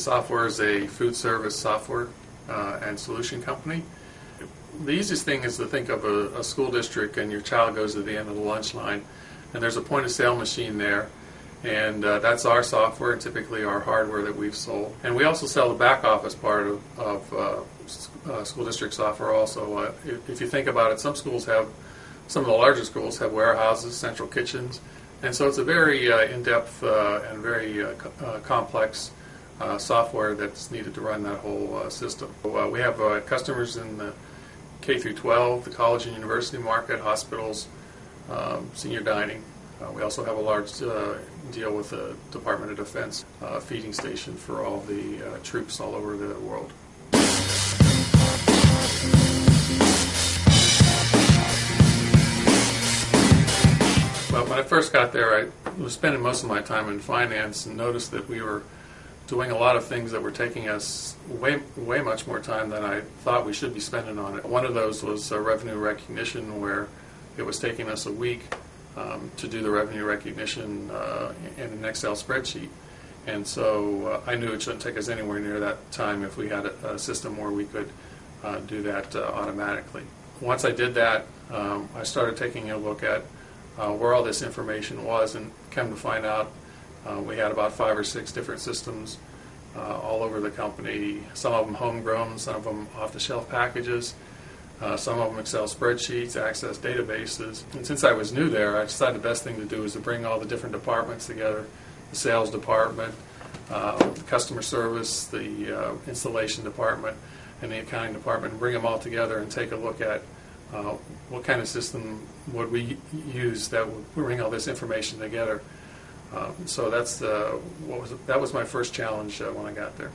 Software is a food service software and solution company. The easiest thing is to think of a school district, and your child goes to the end of the lunch line, and there's a point-of-sale machine there, and that's our software, typically our hardware that we've sold. And we also sell the back office part of school district software also. If you think about it, some of the larger schools have warehouses, central kitchens, and so it's a very in-depth and very complex software that's needed to run that whole system. We have customers in the K through 12, the college and university market, hospitals, senior dining. We also have a large deal with the Department of Defense feeding station for all the troops all over the world. But when I first got there, I was spending most of my time in finance and noticed that we were doing a lot of things that were taking us way much more time than I thought we should be spending on it. One of those was revenue recognition, where it was taking us a week to do the revenue recognition in an Excel spreadsheet. And so I knew it shouldn't take us anywhere near that time if we had a system where we could do that automatically. Once I did that, I started taking a look at where all this information was, and come to find out we had about 5 or 6 different systems all over the company, some of them homegrown, some of them off-the-shelf packages, some of them Excel spreadsheets, Access databases. And since I was new there, I decided the best thing to do was to bring all the different departments together, the sales department, the customer service, the installation department, and the accounting department, and bring them all together and take a look at what kind of system would we use that would bring all this information together. So that was my first challenge when I got there.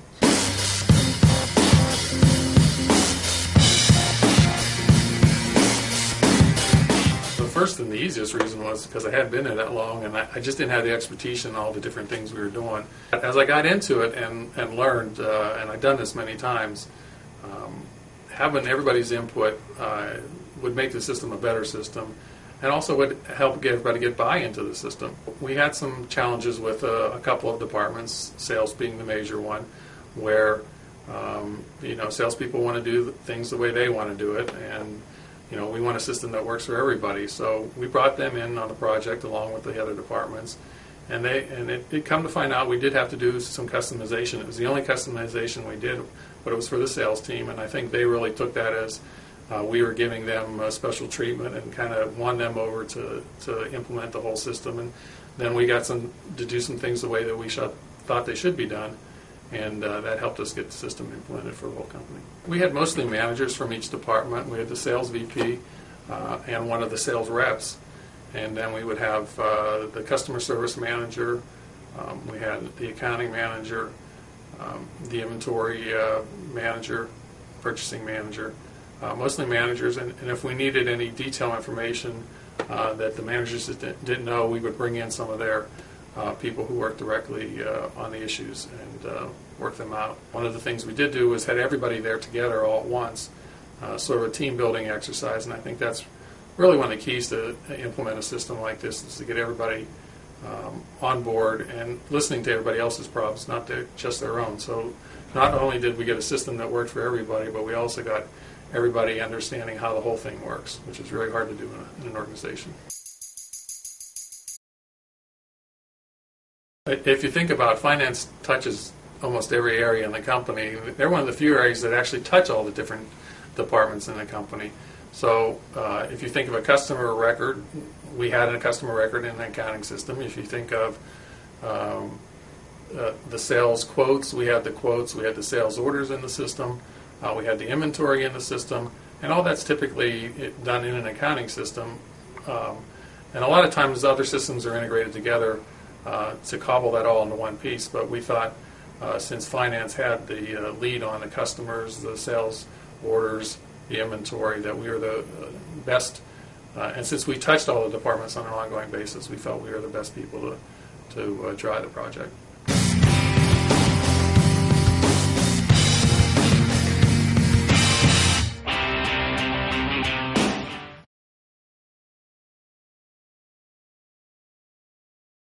The first and the easiest reason was because I hadn't been there that long, and I just didn't have the expertise in all the different things we were doing. As I got into it and learned, and I've done this many times, having everybody's input would make the system a better system, and also would help get everybody get buy-in to the system. We had some challenges with a couple of departments, sales being the major one, where salespeople want to do things the way they want to do it, and we want a system that works for everybody. So we brought them in on the project along with the other departments, and it come to find out we did have to do some customization. It was the only customization we did, but it was for the sales team, and I think they really took that as we were giving them special treatment and kind of won them over to implement the whole system. And then we got to do some things the way that we thought they should be done, and that helped us get the system implemented for the whole company. We had mostly managers from each department. We had the sales VP and one of the sales reps, and then we would have the customer service manager, we had the accounting manager, the inventory manager, purchasing manager, mostly managers, and if we needed any detail information that the managers didn't know, we would bring in some of their people who work directly on the issues and work them out. One of the things we did do was had everybody there together all at once, sort of a team building exercise, and I think that's really one of the keys to implement a system like this, is to get everybody on board and listening to everybody else's problems, not just their own. So not only did we get a system that worked for everybody, but we also got everybody understanding how the whole thing works, which is very hard to do in an organization. If you think about finance touches almost every area in the company, they're one of the few areas that actually touch all the different departments in the company. So if you think of a customer record, we had a customer record in the accounting system. If you think of the sales quotes, we had the quotes, we had the sales orders in the system, we had the inventory in the system, and all that's typically done in an accounting system. And a lot of times other systems are integrated together to cobble that all into one piece, but we thought since finance had the lead on the customers, the sales orders, the inventory, that we were the best, and since we touched all the departments on an ongoing basis, we felt we were the best people to drive the project.